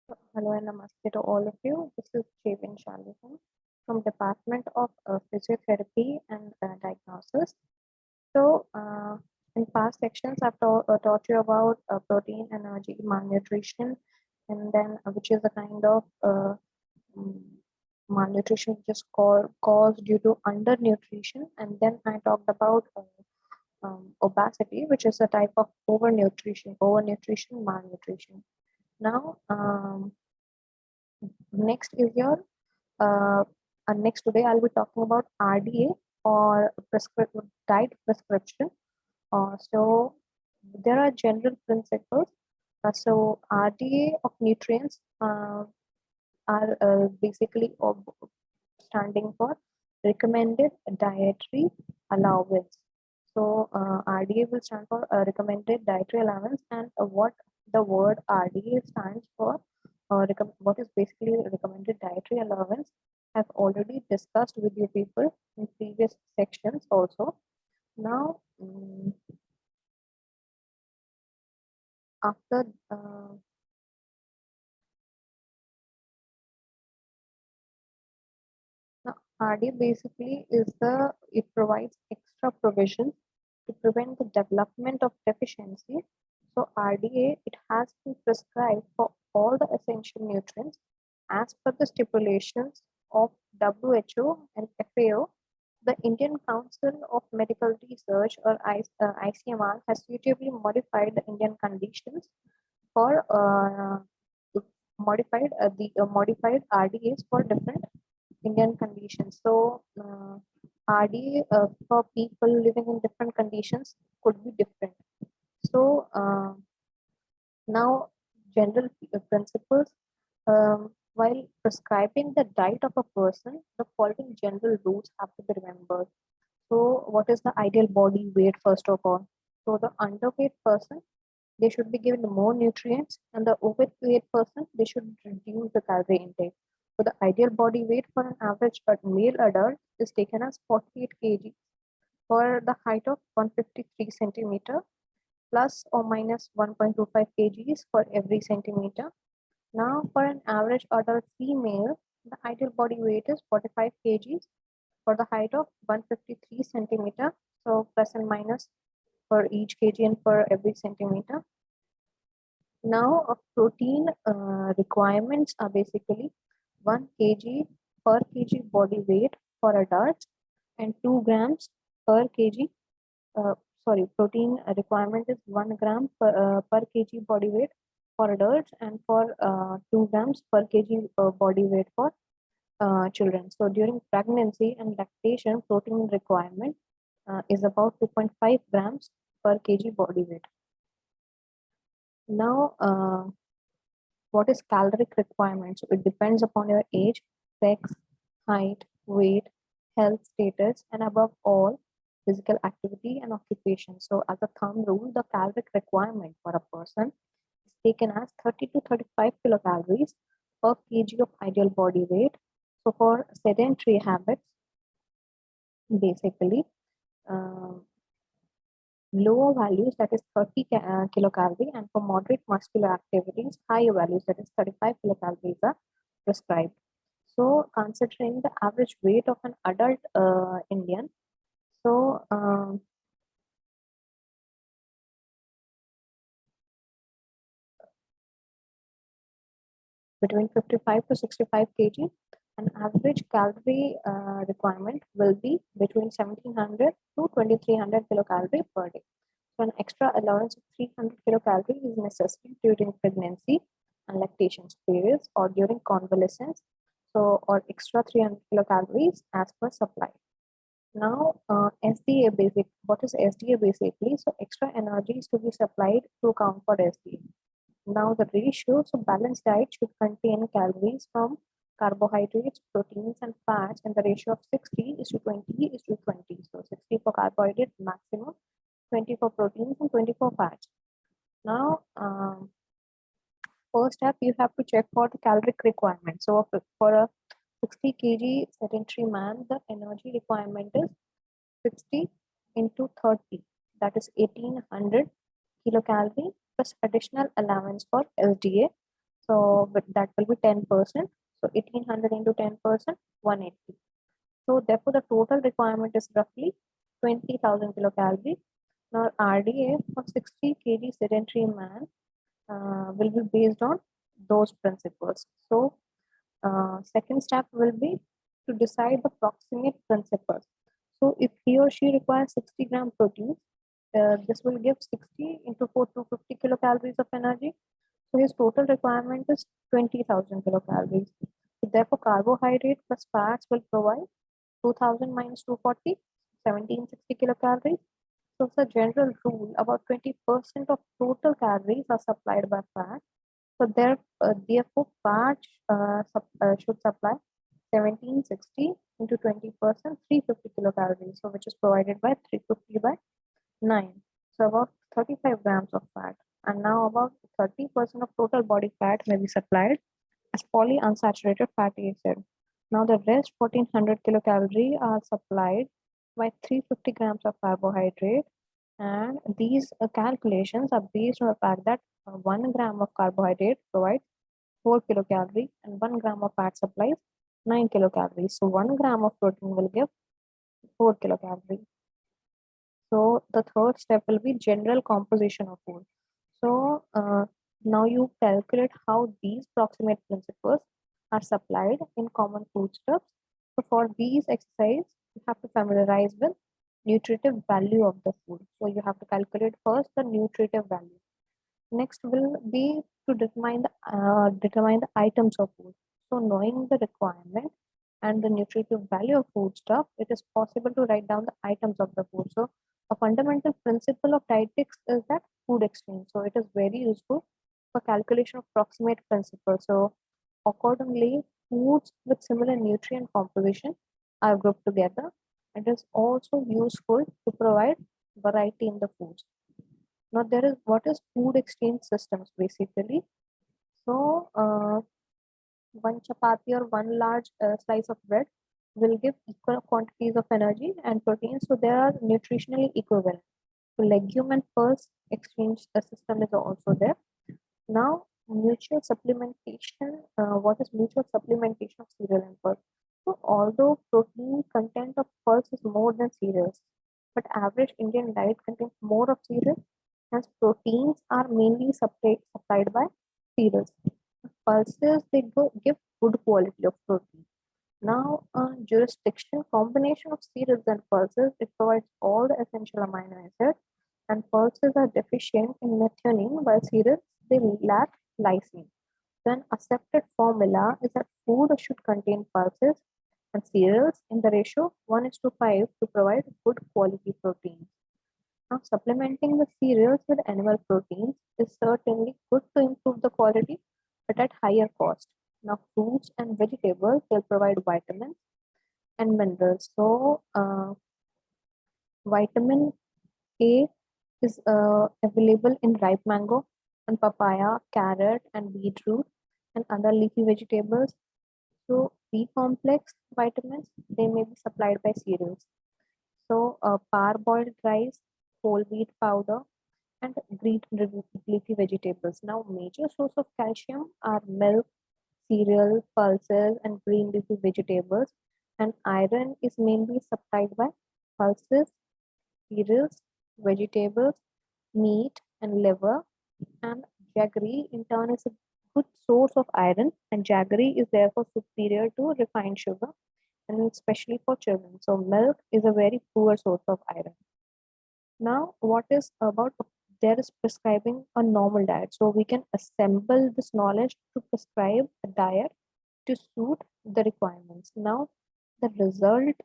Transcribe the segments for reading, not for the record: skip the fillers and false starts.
Hello and namaste to all of you. This is Jevin Shalihan from Department of Physiotherapy and Diagnosis. In past sections, I've taught you about protein, energy, malnutrition, and then which is a kind of mm, malnutrition which is caused due to undernutrition. And then I talked about obesity, which is a type of overnutrition, malnutrition. Now, next is your next today I'll be talking about RDA or diet prescription. So there are general principles. So RDA of nutrients are basically standing for recommended dietary allowance. So RDA will stand for recommended dietary allowance, and what the word RDA stands for, what is basically recommended dietary allowance, I've already discussed with you people in previous sections also. Now, after now, RDA basically it provides extra provisions to prevent the development of deficiency. So RDA, it has been prescribed for all the essential nutrients as per the stipulations of WHO and FAO. The Indian Council of Medical Research, or ICMR, has suitably modified the Indian conditions for modified RDAs for different Indian conditions. So RDA for people living in different conditions could be different. So now, general principles. While prescribing the diet of a person, the following general rules have to be remembered. So, what is the ideal body weight first of all? So, the underweight person, they should be given more nutrients, and the overweight person, they should reduce the calorie intake. So, the ideal body weight for an average male adult is taken as 48 kg for the height of 153 centimeter plus or minus 1.25 kgs for every centimeter. Now, for an average adult female, the ideal body weight is 45 kgs for the height of 153 centimeter. So, plus and minus for each kg and for every centimeter. Now, protein requirements are basically 1 kg per kg body weight for adults and 2 grams per kg. Protein requirement is 1 gram per kg body weight for adults and for 2 grams per kg body weight for children. So during pregnancy and lactation, protein requirement is about 2.5 grams per kg body weight. Now, what is caloric requirement? So it depends upon your age, sex, height, weight, health status, and above all, physical activity and occupation. So as a thumb rule, the caloric requirement for a person is taken as 30 to 35 kilocalories per kg of ideal body weight. So for sedentary habits, basically, lower values, that is 30 kilocalorie, and for moderate muscular activities, higher values, that is 35 kilocalories, are prescribed. So considering the average weight of an adult Indian, so between 55 to 65 kg, an average calorie requirement will be between 1700 to 2300 kilocalorie per day. So an extra allowance of 300 kilocalories is necessary during pregnancy and lactation periods or during convalescence. So, or extra 300 kilocalories as per supply. Now, SDA basic, what is SDA basically? So, extra energy is to be supplied to account for SDA. Now, the ratio, so balanced diet should contain calories from carbohydrates, proteins, and fats, and the ratio of 60 is to 20 is to 20. So, 60 for carbohydrate maximum, 20 for proteins, and 20 for fats. Now, first step, you have to check for the caloric requirement. So, for a 60 kg sedentary man, the energy requirement is 60 into 30, that is 1800 kilocalorie plus additional allowance for SDA. So, but that will be 10%. So 1800 into 10%, 180. So therefore, the total requirement is roughly 20,000 kilocalories. Now, RDA for 60 kg sedentary man will be based on those principles. So, second step will be to decide the proximate principles. So, if he or she requires 60 gram protein, this will give 60 into 4 to 50 kilocalories of energy. So, his total requirement is 20,000 kilocalories. So, therefore, carbohydrate plus fats will provide 2000 minus 240, 1760 kilocalories. So, it's a general rule about 20% of total calories are supplied by fat. So, therefore, fat should supply 1760 into 20%, 350 kilocalories. So, which is provided by 350 by 9. So, about 35 grams of fat. And now, about 30% of total body fat may be supplied as polyunsaturated fatty acid. Now the rest 1400 kilocalorie are supplied by 350 grams of carbohydrate, and these calculations are based on the fact that 1 gram of carbohydrate provides 4 kilocalorie and 1 gram of fat supplies 9 kilocalories. So 1 gram of protein will give 4 kilocalories. So the third step will be general composition of food. So now you calculate how these proximate principles are supplied in common foodstuffs. So for these exercise, you have to familiarize with nutritive value of the food. So you have to calculate first the nutritive value. Next will be to determine the items of food. So knowing the requirement and the nutritive value of foodstuff, it is possible to write down the items of the food. So a fundamental principle of dietetics is that food exchange. So it is very useful for calculation of proximate principles. So accordingly, foods with similar nutrient composition are grouped together. It is also useful to provide variety in the foods. Now there is what is food exchange systems basically. So one chapati or one large slice of bread will give equal quantities of energy and protein, so they are nutritionally equivalent. So legume and pulse exchange system is also there. Now mutual supplementation. What is mutual supplementation of cereal and pulse? So although protein content of pulse is more than cereals, but average Indian diet contains more of cereal, as proteins are mainly supplied by cereals. Pulses give good quality of protein. Now, jurisdiction combination of cereals and pulses, it provides all the essential amino acids, and pulses are deficient in methionine while cereals they lack lysine. Then accepted formula is that food should contain pulses and cereals in the ratio 1 is to 5 to provide good quality protein. Now, supplementing the cereals with animal proteins is certainly good to improve the quality, but at higher cost. Now, fruits and vegetables will provide vitamins and minerals. So, vitamin A is available in ripe mango and papaya, carrot, and beetroot, and other leafy vegetables. So, B complex vitamins they may be supplied by cereals. So, parboiled rice, whole wheat powder, and green leafy vegetables. Now, major source of calcium are milk, cereal, pulses, and green leafy vegetables. And iron is mainly supplied by pulses, cereals, vegetables, meat, and liver. And jaggery, in turn, is a good source of iron, and jaggery is therefore superior to refined sugar, and especially for children. So, milk is a very poor source of iron. Now, what is about there is prescribing a normal diet. So we can assemble this knowledge to prescribe a diet to suit the requirements. Now, the result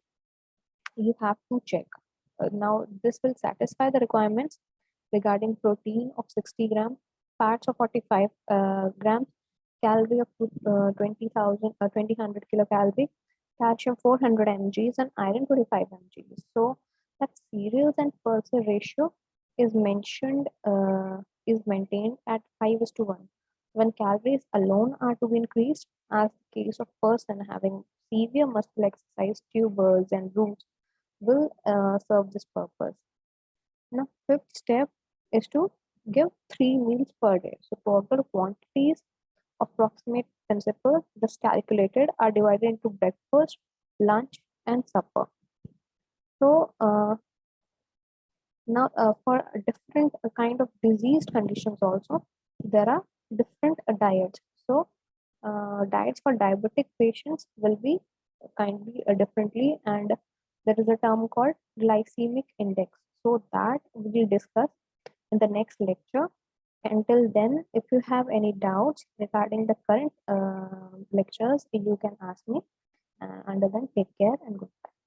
you have to check. Now, this will satisfy the requirements regarding protein of 60 grams, fats of 45 grams, calorie of 2000 kilocalorie, calcium 400 mgs, and iron 25 mgs. So that cereals and pulses ratio is maintained at 5 is to 1. When calories alone are to be increased, as the case of person having severe muscle exercise, tubers and roots will serve this purpose. Now, fifth step is to give 3 meals per day. So total quantities approximate principle, just calculated, are divided into breakfast, lunch, and supper. So now for different kind of disease conditions also, there are different diets. So diets for diabetic patients will be kindly differently, and there is a term called glycemic index. So that we will discuss in the next lecture. Until then, if you have any doubts regarding the current lectures, you can ask me. Until then, take care and goodbye.